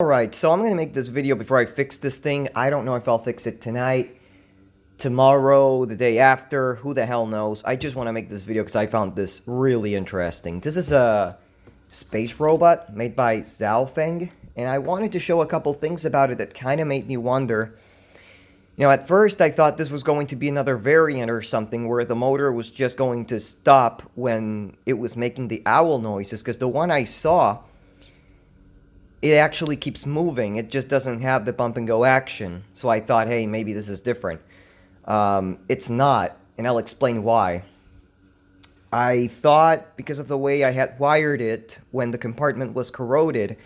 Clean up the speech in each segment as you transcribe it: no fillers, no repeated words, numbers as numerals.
Alright, so I'm going to make this video before I fix this thing. I don't know if I'll fix it tonight, tomorrow, the day after, who the hell knows. I just want to make this video because I found this really interesting. This is a space robot made by Zhaofeng, and I wanted to show a couple things about it that kind of made me wonder. You know, at first I thought this was going to be another variant or something where the motor was just going to stop when it was making the owl noises, because the one I saw, it actually keeps moving. It just doesn't have the bump and go action. So I thought, hey, maybe this is different. It's not, and I'll explain why. I thought because of the way I had wired it, when the compartment was corroded,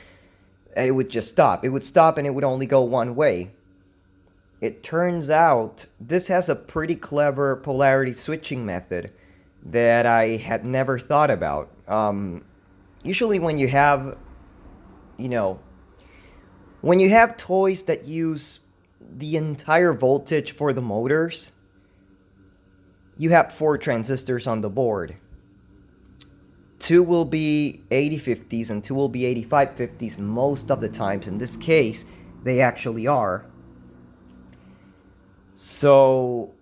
it would just stop. It would stop and it would only go one way. It turns out this has a pretty clever polarity switching method that I had never thought about. Usually when you have when you have toys that use the entire voltage for the motors, you have 4 transistors on the board. 2 will be 8050s and 2 will be 8550s most of the times. In this case, they actually are. So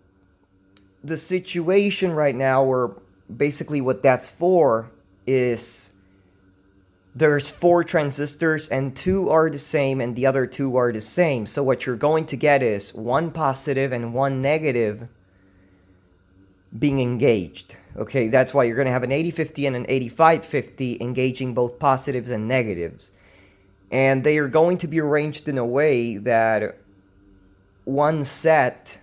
the situation right now, where basically what that's for is there's 4 transistors and 2 are the same and the other 2 are the same. So what you're going to get is 1 positive and 1 negative being engaged. Okay, that's why you're going to have an 8050 and an 8550 engaging both positives and negatives. And they are going to be arranged in a way that one set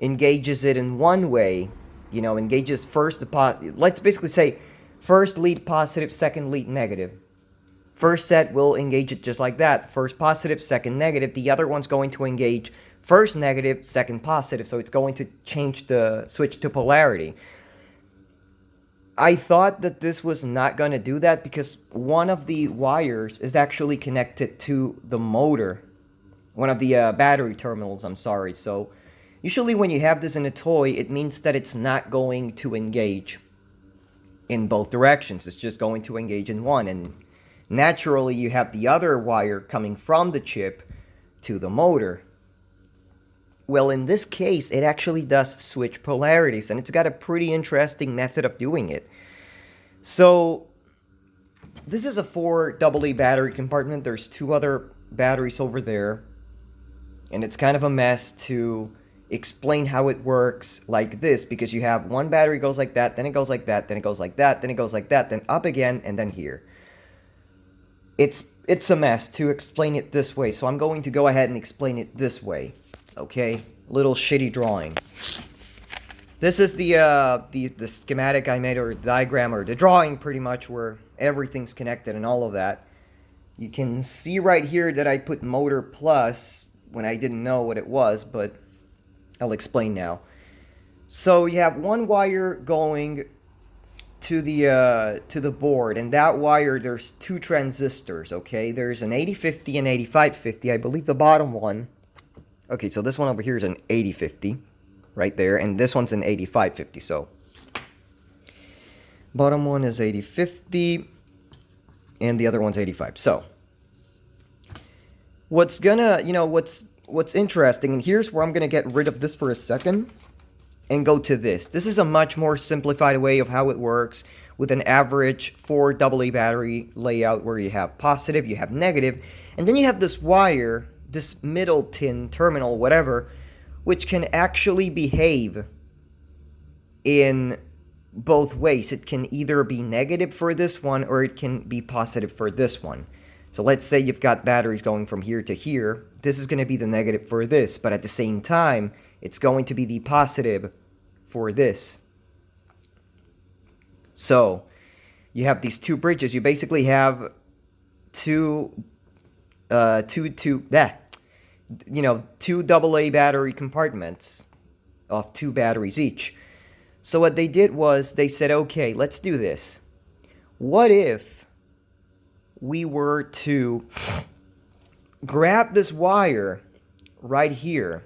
engages it in one way, engages first the let's basically say first lead positive, second lead negative. First set will engage it just like that. First positive, second negative. The other one's going to engage first negative, second positive. So it's going to change the switch to polarity. I thought that this was not going to do that because one of the wires is actually connected to the motor. One of the battery terminals, I'm sorry. So usually when you have this in a toy, it means that it's not going to engage in both directions. It's just going to engage in one, and naturally you have the other wire coming from the chip to the motor. Well, in this case, it actually does switch polarities, and it's got a pretty interesting method of doing it. So this is a 4 AA battery compartment. There's 2 other batteries over there, and it's kind of a mess to explain how it works like this, because you have one battery goes like that, then it goes like that, then it goes like that, then it goes like that, then up again, and then here. It's a mess to explain it this way, so I'm going to go ahead and explain it this way. Okay, little shitty drawing. This is the schematic I made, or the diagram, or the drawing pretty much, where everything's connected and all of that. You can see right here that I put motor plus when I didn't know what it was, but I'll explain now. So you have one wire going to the board, and that wire, there's 2 transistors, okay? There's an 8050 and 8550. I believe the bottom one. Okay, so this one over here is an 8050 right there, and this one's an 8550. So bottom one is 8050 and the other one's 85. So what's interesting, and here's where I'm going to get rid of this for a second and go to this. This is a much more simplified way of how it works with an average 4 AA battery layout, where you have positive, you have negative, and then you have this wire, this middle tin terminal, whatever, which can actually behave in both ways. It can either be negative for this one or it can be positive for this one. So let's say you've got batteries going from here to here. This is going to be the negative for this, but at the same time, it's going to be the positive for this. So you have these 2 bridges. You basically have two AA battery compartments of 2 batteries each. So what they did was they said, okay, let's do this. What if we were to grab this wire right here,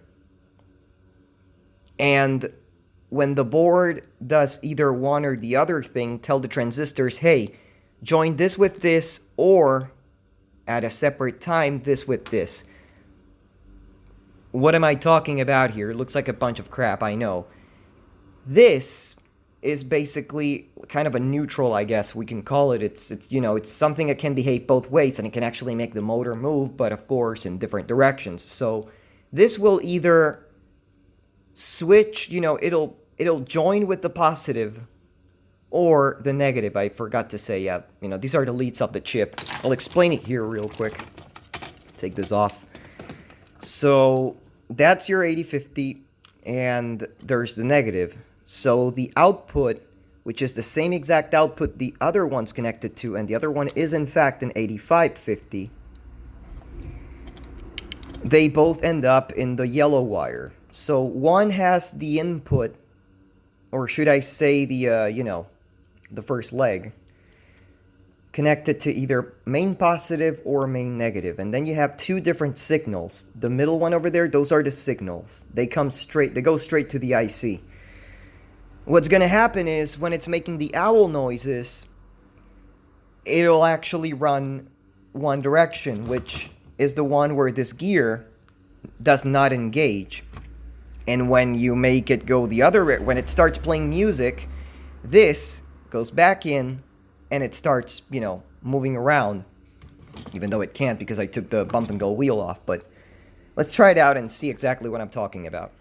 and when the board does either one or the other thing, tell the transistors, hey, join this with this, or at a separate time, this with this. What am I talking about here? It looks like a bunch of crap, I know. This is basically kind of a neutral, I guess we can call it. It's you know, it's something that can behave both ways, and it can actually make the motor move, but of course in different directions. So this will either switch, you know, it'll join with the positive or the negative. I forgot to say, yeah, you know, these are the leads of the chip. I'll explain it here real quick. Take this off. So that's your 8050, and there's the negative. So the output, which is the same exact output the other one's connected to, and the other one is in fact an 8550, they both end up in the yellow wire. So one has the input, or should I say the, you know, the first leg, connected to either main positive or main negative. And then you have two different signals. The middle one over there, those are the signals. They go straight to the IC. What's going to happen is when it's making the owl noises, it'll actually run one direction, which is the one where this gear does not engage. And when you make it go the other way, when it starts playing music, this goes back in and it starts, you know, moving around. Even though it can't because I took the bump and go wheel off. But let's try it out and see exactly what I'm talking about.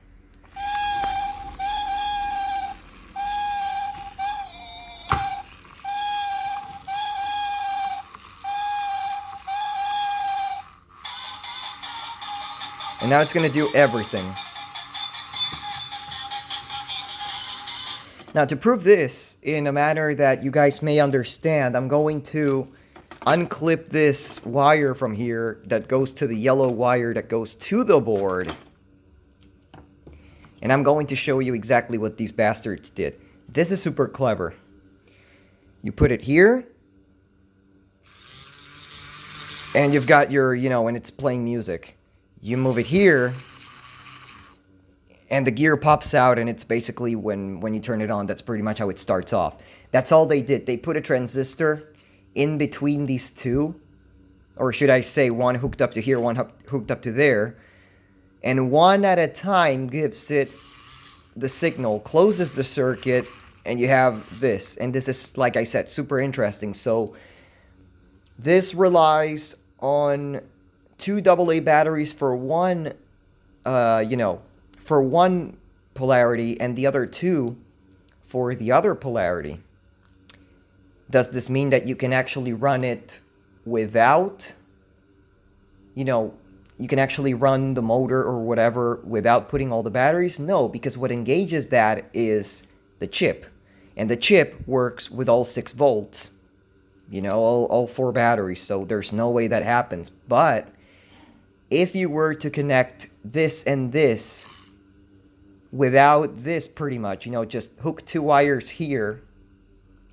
And now it's going to do everything. Now, to prove this in a manner that you guys may understand, I'm going to unclip this wire from here that goes to the yellow wire that goes to the board. And I'm going to show you exactly what these bastards did. This is super clever. You put it here, and you've got your, you know, and it's playing music. You move it here, and the gear pops out, and it's basically when you turn it on, that's pretty much how it starts off. That's all they did. They put a transistor in between these two, or should I say one hooked up to here, one hooked up to there, and one at a time gives it the signal, closes the circuit, and you have this. And this is, like I said, super interesting. So this relies on two AA batteries for one, you know, for one polarity, and the other two for the other polarity. Does this mean that you can actually run it without, you know, you can actually run the motor or whatever without putting all the batteries? No, because what engages that is the chip. And the chip works with all 6 volts, you know, all 4 batteries. So there's no way that happens. But if you were to connect this and this without this, pretty much, you know, just hook 2 wires here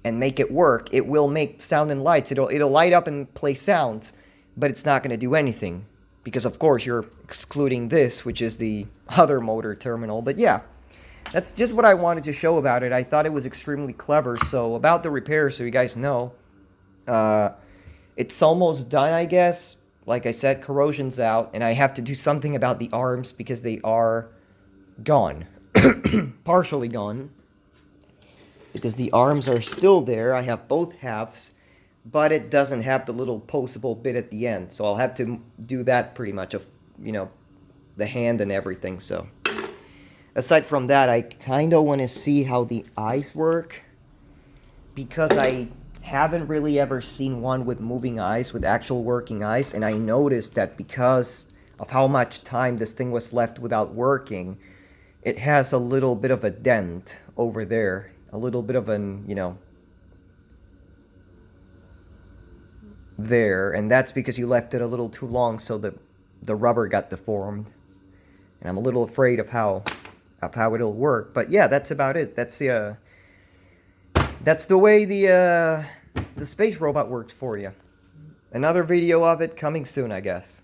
and make it work, it will make sound and lights. It'll light up and play sounds, but it's not going to do anything because, of course, you're excluding this, which is the other motor terminal. But yeah, that's just what I wanted to show about it. I thought it was extremely clever. So about the repair, so you guys know, it's almost done, I guess. Like I said, corrosion's out, and I have to do something about the arms because they are gone. Partially gone. Because the arms are still there. I have both halves, but it doesn't have the little postable bit at the end. So I'll have to do that pretty much, of, you know, the hand and everything. So aside from that, I kind of want to see how the eyes work, because I haven't really ever seen one with moving eyes, with actual working eyes. And I noticed that because of how much time this thing was left without working, it has a little bit of a dent over there. A little bit of an, you know, there. And that's because you left it a little too long, so the rubber got deformed. And I'm a little afraid of how it'll work. But yeah, that's about it. That's the way the space robot works for you. Another video of it coming soon, I guess.